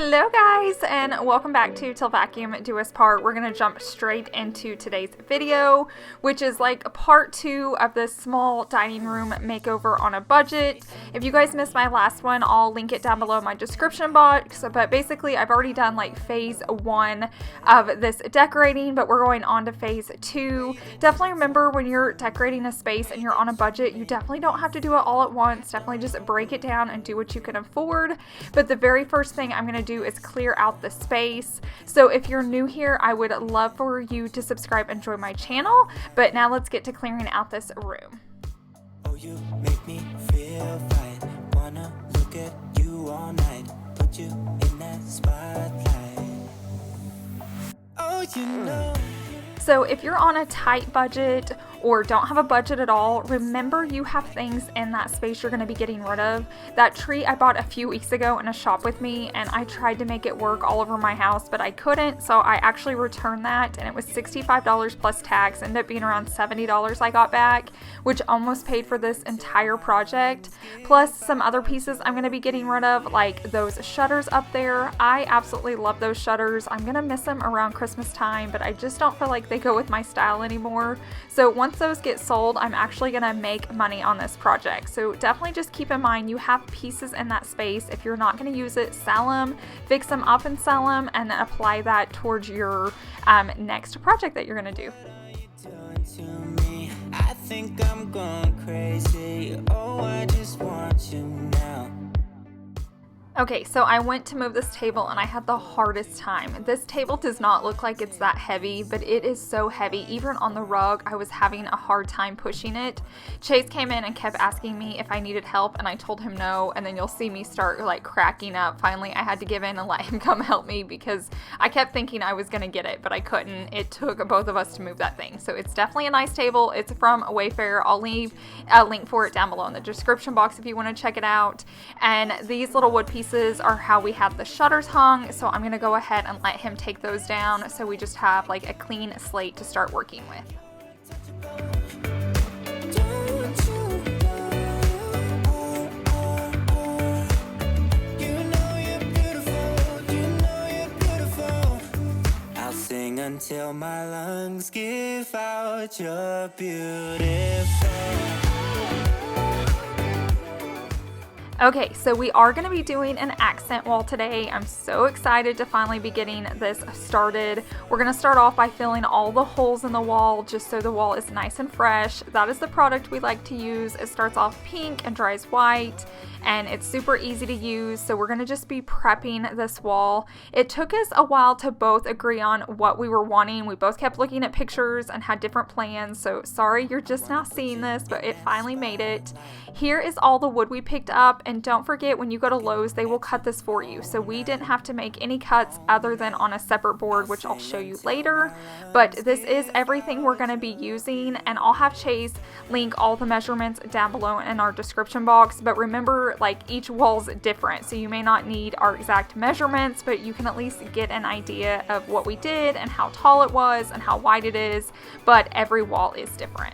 Hello guys, and welcome back to Till Vacuum Do Us Part. We're going to jump straight into today's video, which is like part 2 of this small dining room makeover on a budget. If you guys missed my last one, I'll link it down below in my description box, but basically I've already done like phase 1 of this decorating, but we're going on to phase 2. Definitely remember, when you're decorating a space and you're on a budget, you definitely don't have to do it all at once. Definitely just break it down and do what you can afford. But the very first thing I'm going to do is clear out the space. So if you're new here, I would love for you to subscribe and join my channel. But now let's get to clearing out this room. Oh, you make me feel fine. Wanna look at you all night. Put you in that spotlight. Oh, you know. So if you're on a tight budget or don't have a budget at all, remember you have things in that space you're going to be getting rid of. That tree I bought a few weeks ago in a shop with me, and I tried to make it work all over my house, but I couldn't, so I actually returned that, and it was $65 plus tax. Ended up being around $70 I got back, which almost paid for this entire project, plus some other pieces I'm going to be getting rid of, like those shutters up there. I absolutely love those shutters. I'm going to miss them around Christmas time, but I just don't feel like they go with my style anymore. So once those get sold, I'm actually gonna make money on this project. So definitely just keep in mind you have pieces in that space. If you're not gonna use it, sell them, fix them up and sell them, and then apply that towards your next project that you're gonna do. I think I'm going crazy. Oh, I just want you now. Okay, so I went to move this table and I had the hardest time. This table does not look like it's that heavy, but it is so heavy. Even on the rug, I was having a hard time pushing it. Chase came in and kept asking me if I needed help, and I told him no, and then you'll see me start like cracking up. Finally, I had to give in and let him come help me because I kept thinking I was gonna get it, but I couldn't. It took both of us to move that thing. So it's definitely a nice table. It's from Wayfair. I'll leave a link for it down below in the description box if you want to check it out. And these little wood pieces are how we have the shutters hung, so I'm gonna go ahead and let him take those down so we just have like a clean slate to start working with. I'll sing until my lungs give out your beautiful. Okay, so we are going to be doing an accent wall today. I'm so excited to finally be getting this started. We're going to start off by filling all the holes in the wall just so the wall is nice and fresh. That is the product we like to use. It starts off pink and dries white, and it's super easy to use. So we're going to just be prepping this wall. It took us a while to both agree on what we were wanting. We both kept looking at pictures and had different plans. So sorry you're just now seeing this, but it finally made it. Here is all the wood we picked up. And don't forget, when you go to Lowe's, they will cut this for you. So we didn't have to make any cuts other than on a separate board, which I'll show you later. But this is everything we're going to be using, and I'll have Chase link all the measurements down below in our description box. But remember, like, each wall's different, so you may not need our exact measurements, but you can at least get an idea of what we did and how tall it was and how wide it is. But every wall is different.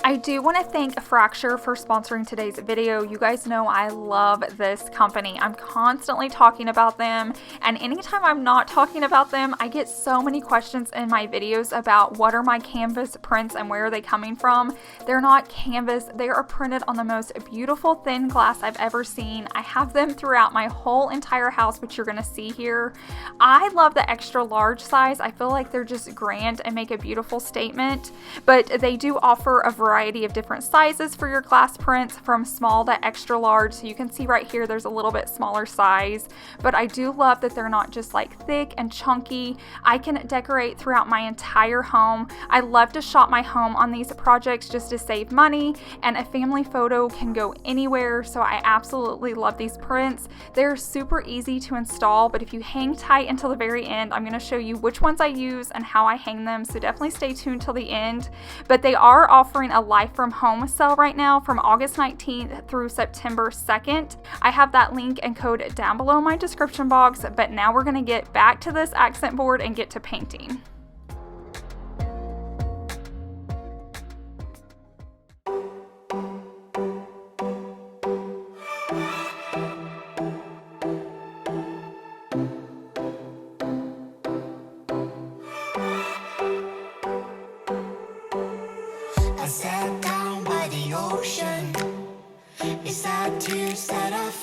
I do want to thank Fracture for sponsoring today's video. You guys know I love this company. I'm constantly talking about them, and anytime I'm not talking about them, I get so many questions in my videos about what are my canvas prints and where are they coming from. They're not canvas. They are printed on the most beautiful thin glass I've ever seen. I have them throughout my whole entire house, which you're going to see here. I love the extra large size. I feel like they're just grand and make a beautiful statement, but they do offer a variety of different sizes for your glass prints, from small to extra large. So you can see right here there's a little bit smaller size, but I do love that they're not just like thick and chunky. I can decorate throughout my entire home. I love to shop my home on these projects just to save money, and a family photo can go anywhere, so I absolutely love these prints. They're super easy to install, but if you hang tight until the very end, I'm going to show you which ones I use and how I hang them, so definitely stay tuned till the end. But they are offering a Life from Home sale right now from August 19th through September 2nd. I have that link and code down below in my description box, but now we're going to get back to this accent board and get to painting.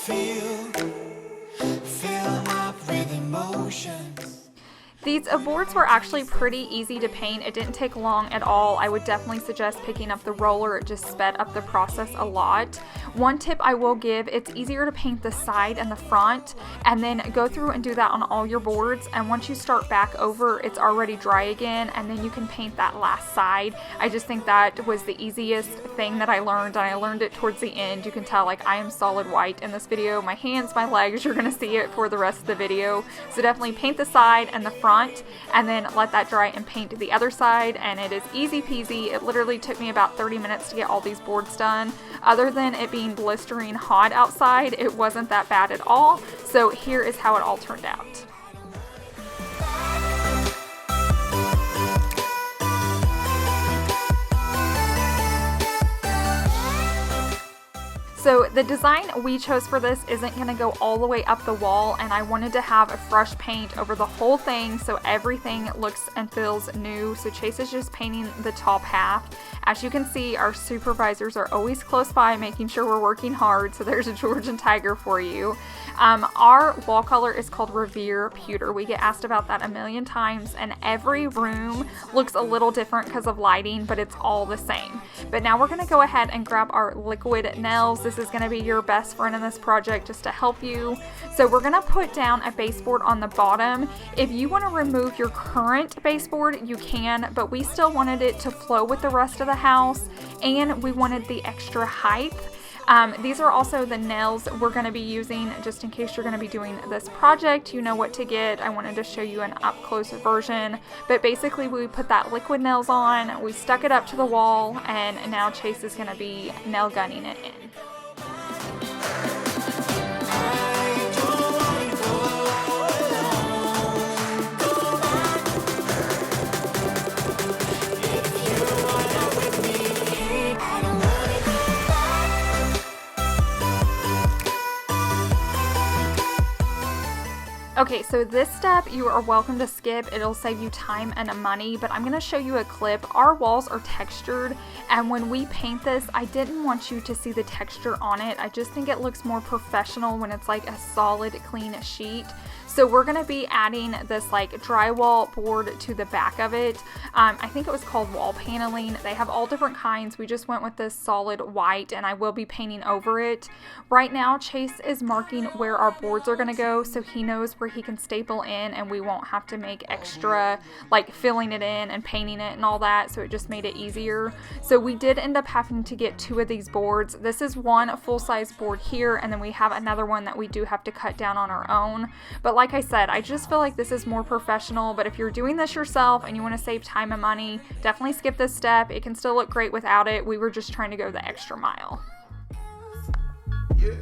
fill up with emotions. These boards were actually pretty easy to paint. It didn't take long at all. I would definitely suggest picking up the roller. It just sped up the process a lot. One tip I will give, it's easier to paint the side and the front, and then go through and do that on all your boards. And once you start back over, it's already dry again, and then you can paint that last side. I just think that was the easiest thing that I learned, and I learned it towards the end. You can tell like I am solid white in this video. My hands, my legs, you're gonna see it for the rest of the video. So definitely paint the side and the front, and then let that dry and paint the other side, and it is easy peasy. It literally took me about 30 minutes to get all these boards done. Other than it being blistering hot outside, it wasn't that bad at all. So here is how it all turned out. So the design we chose for this isn't going to go all the way up the wall, and I wanted to have a fresh paint over the whole thing so everything looks and feels new. So Chase is just painting the top half. As you can see, our supervisors are always close by making sure we're working hard, so there's a Georgian tiger for you. Our wall color is called Revere Pewter. We get asked about that a million times, and every room looks a little different because of lighting, but it's all the same. But now we're going to go ahead and grab our liquid nails. This is going to be your best friend in this project just to help you. So we're going to put down a baseboard on the bottom. If you want to remove your current baseboard, you can, but we still wanted it to flow with the rest of the house, and we wanted the extra height. These are also the nails we're going to be using just in case you're going to be doing this project. You know what to get. I wanted to show you an up close version, but basically we put that liquid nails on, we stuck it up to the wall, and now Chase is going to be nail gunning it in. Okay, so this step you are welcome to skip. It'll save you time and money, but I'm going to show you a clip. Our walls are textured, and when we paint this, I didn't want you to see the texture on it. I just think it looks more professional when it's like a solid, clean sheet. So we're going to be adding this like drywall board to the back of it. I think it was called wall paneling. They have all different kinds. We just went with this solid white, and I will be painting over it. Right now, Chase is marking where our boards are going to go, so he knows where he can staple in, and we won't have to make extra like filling it in and painting it and all that. So it just made it easier. So we did end up having to get 2 of these boards. This is one full-size board here, and then we have another one that we do have to cut down on our own. But like I said, I just feel like this is more professional. But if you're doing this yourself and you want to save time and money, definitely skip this step. It can still look great without it. We were just trying to go the extra mile. Yeah.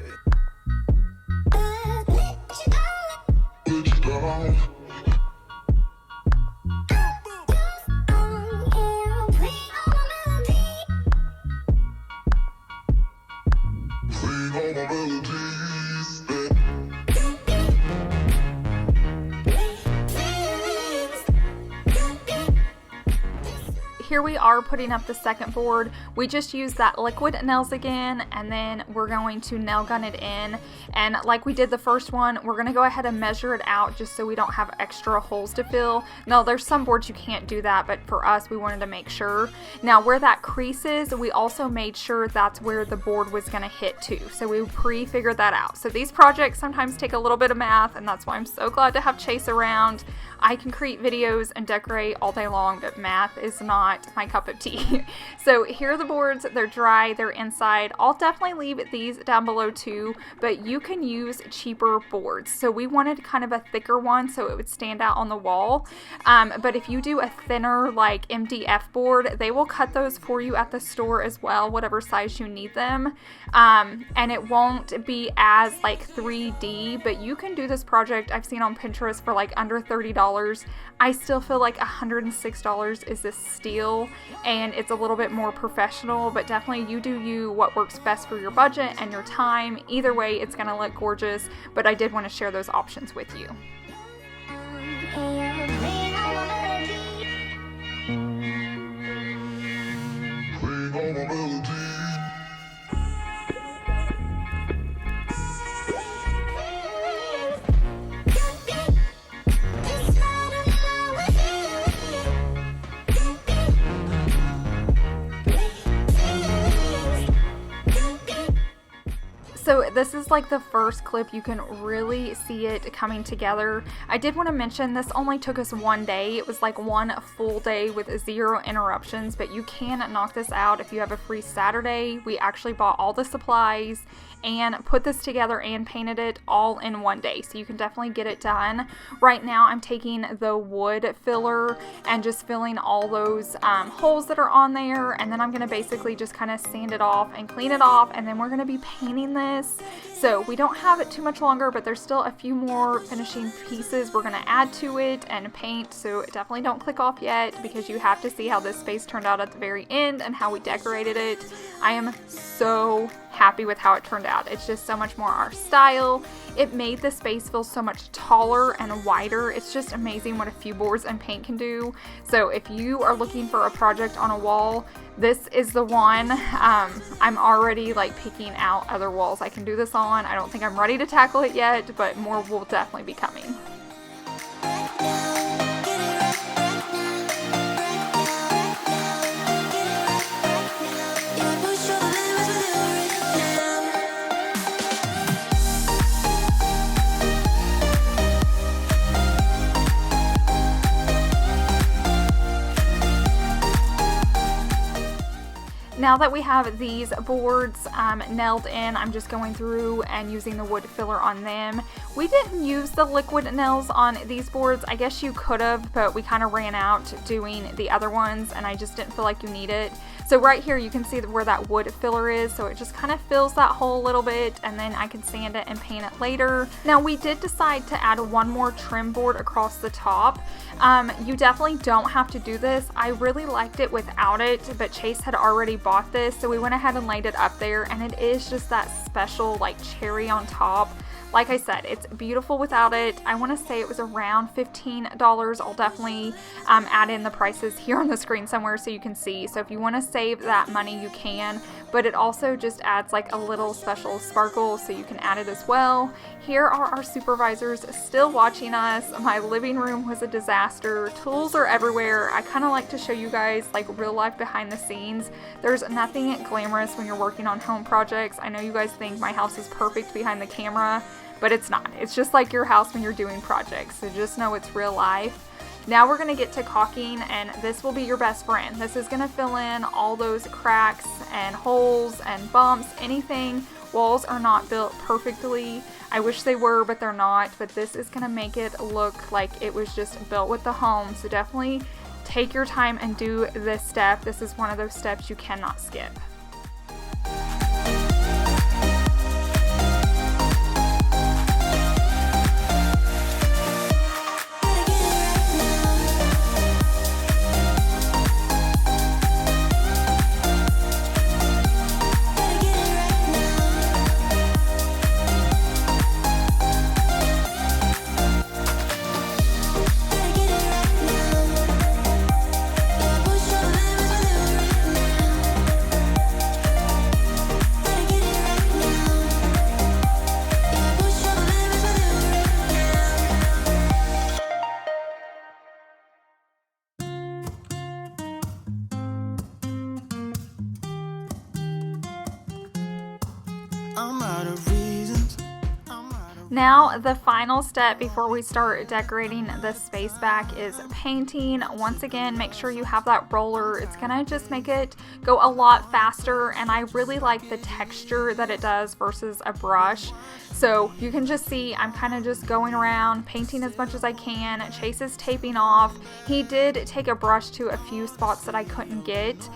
Here we are putting up the second board. We just used that liquid nails again, and then we're going to nail gun it in. And like we did the first one, we're going to go ahead and measure it out just so we don't have extra holes to fill. Now there's some boards you can't do that, but for us we wanted to make sure. Now where that crease is, we also made sure that's where the board was going to hit too. So we pre-figured that out. So these projects sometimes take a little bit of math, and that's why I'm so glad to have Chase around. I can create videos and decorate all day long, but math is not my cup of tea. So here are the boards. They're dry, they're inside. I'll definitely leave these down below too, but you can use cheaper boards. So we wanted kind of a thicker one so it would stand out on the wall. But if you do a thinner like MDF board, they will cut those for you at the store as well, whatever size you need them. And it won't be as like 3D, but you can do this project I've seen on Pinterest for like under $30. I still feel like $106 is a steal, and it's a little bit more professional, but definitely you do you, what works best for your budget and your time. Either way, it's going to look gorgeous, but I did want to share those options with you. So this is like the first clip. You can really see it coming together. I did want to mention this only took us one day. It was like one full day with 0 interruptions, but you can knock this out if you have a free Saturday. We actually bought all the supplies and put this together and painted it all in one day, so you can definitely get it done. Right now I'm taking the wood filler and just filling all those holes that are on there, and then I'm going to basically just kind of sand it off and clean it off, and then we're going to be painting this. So we don't have it too much longer, but there's still a few more finishing pieces we're going to add to it and paint, so definitely don't click off yet because you have to see how this space turned out at the very end and how we decorated it. I am so happy with how it turned out. It's just so much more our style. It made the space feel so much taller and wider. It's just amazing what a few boards and paint can do. So if you are looking for a project on a wall, this is the one. I'm already like picking out other walls I can do this on. I don't think I'm ready to tackle it yet, but more will definitely be coming. Now that we have these boards nailed in, I'm just going through and using the wood filler on them. We didn't use the liquid nails on these boards. I guess you could have, but we kind of ran out doing the other ones and I just didn't feel like you need it. So right here you can see where that wood filler is, so it just kind of fills that hole a little bit, and then I can sand it and paint it later. Now we did decide to add one more trim board across the top. You definitely don't have to do this. I really liked it without it, but Chase had already bought this, so we went ahead and laid it up there, and it is just that special like cherry on top. Like I said, it's beautiful without it. I want to say it was around $15. I'll definitely add in the prices here on the screen somewhere so you can see. So if you want to save that money, you can, but it also just adds like a little special sparkle, so you can add it as well. Here are our supervisors still watching us. My living room was a disaster. Tools are everywhere. I kind of like to show you guys like real life behind the scenes. There's nothing glamorous when you're working on home projects. I know you guys think my house is perfect behind the camera, but it's not. It's just like your house when you're doing projects, so just know it's real life. Now we're going to get to caulking, and this will be your best friend. This is going to fill in all those cracks and holes and bumps, anything. Walls are not built perfectly. I wish they were, but they're not. But this is going to make it look like it was just built with the home. So definitely take your time and do this step. This is one of those steps you cannot skip. Now the final step before we start decorating the space back is painting. Once again, make sure you have that roller. It's gonna just make it go a lot faster, and I really like the texture that it does versus a brush. So you can just see I'm kind of just going around painting as much as I can. Chase is taping off. He did take a brush to a few spots that I couldn't get.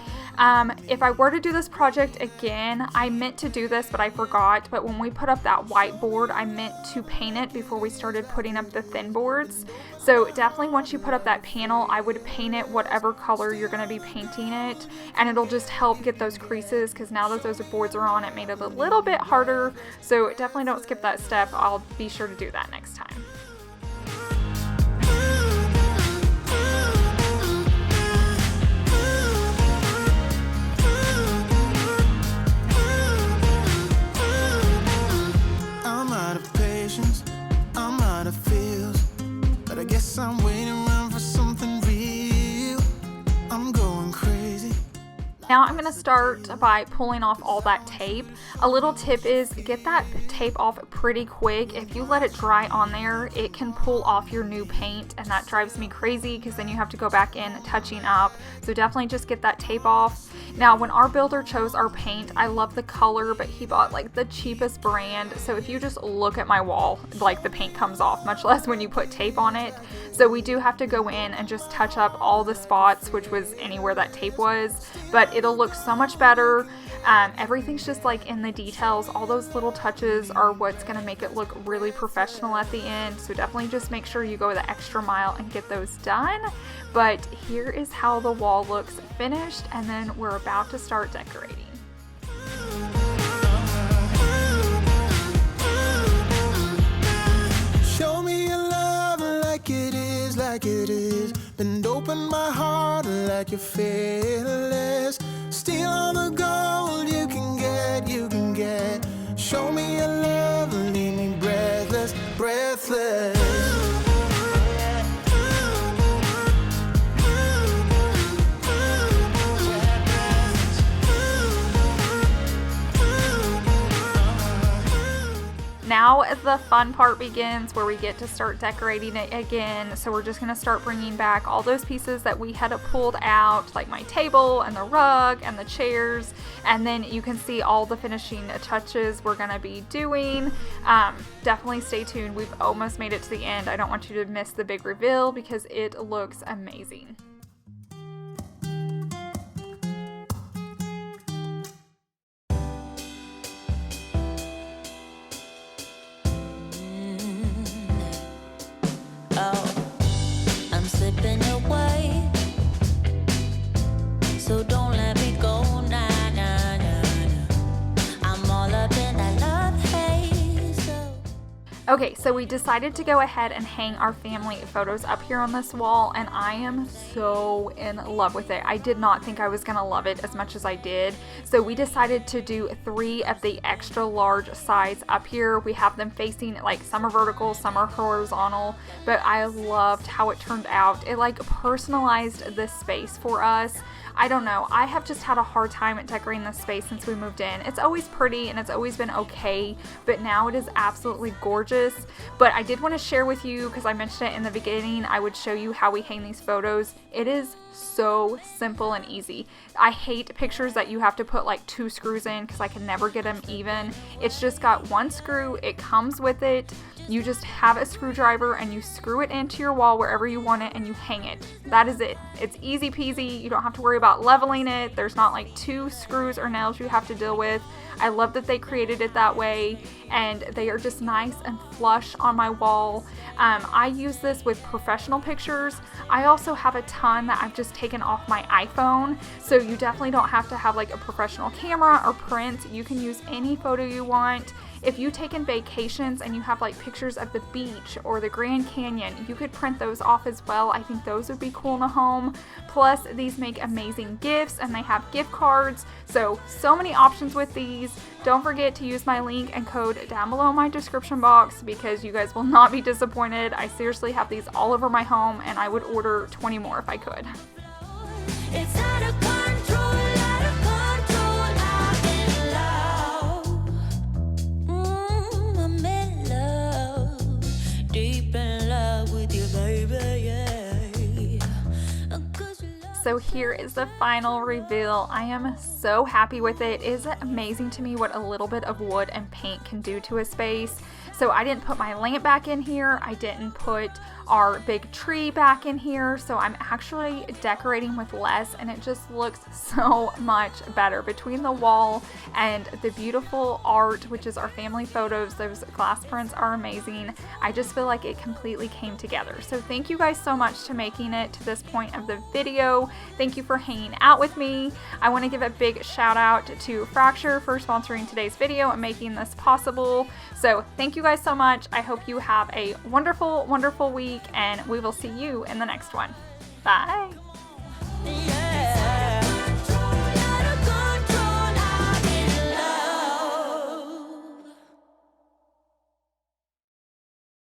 If I were to do this project again, I meant to do this, but I forgot. But when we put up that white board, I meant to paint it before we started putting up the thin boards. So definitely once you put up that panel, I would paint it whatever color you're going to be painting it. And it'll just help get those creases, because now that those boards are on, it made it a little bit harder. So definitely don't skip that step. I'll be sure to do that next time. I'm waiting around for something real. I'm going crazy. Now I'm going to start by pulling off all that tape. A little tip is get that tape off pretty quick. If you let it dry on there, it can pull off your new paint, and that drives me crazy because then you have to go back in touching up. So definitely just get that tape off. Now, when our builder chose our paint, I love the color, but he bought like the cheapest brand. So if you just look at my wall, like the paint comes off, much less when you put tape on it. So we do have to go in and just touch up all the spots, which was anywhere that tape was, but it'll look so much better. Everything's just like in the details. All those little touches are what's going to make it look really professional at the end. So definitely just make sure you go the extra mile and get those done. But here is how the wall looks finished, and then we're about to start decorating. Show me your love like it is, like it is. Bend open my heart like you're fearless. Steal all the gold you can get, you can get. Show me your love, leave me breathless, breathless. Now the fun part begins, where we get to start decorating it again. So we're just going to start bringing back all those pieces that we had pulled out, like my table and the rug and the chairs, and then you can see all the finishing touches we're going to be doing. Definitely stay tuned. We've almost made it to the end. I don't want you to miss the big reveal because it looks amazing. So don't let me go, nah, nah, nah, nah. I'm all up in that love haze. Okay, so we decided to go ahead and hang our family photos up here on this wall, and I am so in love with it. I did not think I was gonna love it as much as I did. So we decided to do 3 of the extra large size up here. We have them facing, like, some are vertical, some are horizontal, but I loved how it turned out. It like personalized this space for us. I don't know, I have just had a hard time at decorating this space since we moved in. It's always pretty and it's always been okay, but now it is absolutely gorgeous. But I did want to share with you, because I mentioned it in the beginning, I would show you how we hang these photos. It is so simple and easy. I hate pictures that you have to put like 2 screws in because I can never get them even. It's just got 1 screw, it comes with it. You just have a screwdriver and you screw it into your wall wherever you want it and you hang it. That is it. It's easy peasy. You don't have to worry about leveling it. There's not like 2 screws or nails you have to deal with. I love that they created it that way, and they are just nice and flush on my wall. I use this with professional pictures. I also have a ton that I've just taken off my iPhone, so you definitely don't have to have like a professional camera or print. You can use any photo you want. If you take in vacations and you have like pictures of the beach or the Grand Canyon, you could print those off as well. I think those would be cool in a home. Plus, these make amazing gifts and they have gift cards. So many options with these. Don't forget to use my link and code down below in my description box because you guys will not be disappointed. I seriously have these all over my home and I would order 20 more if I could. It's out of control, out of control. I'm in love, deep in love with you, baby, yeah. 'Cause you love. So here is the final reveal. I am so happy with it. It is amazing to me what a little bit of wood and paint can do to a space. So I didn't put my lamp back in here. I didn't put our big tree back in here. So I'm actually decorating with less and it just looks so much better. Between the wall and the beautiful art, which is our family photos, those glass prints are amazing. I just feel like it completely came together. So thank you guys so much to making it to this point of the video. Thank you for hanging out with me. I want to give a big shout out to Fracture for sponsoring today's video and making this possible. So thank you guys so much. I hope you have a wonderful, wonderful week and we will see you in the next one. Bye. Yeah.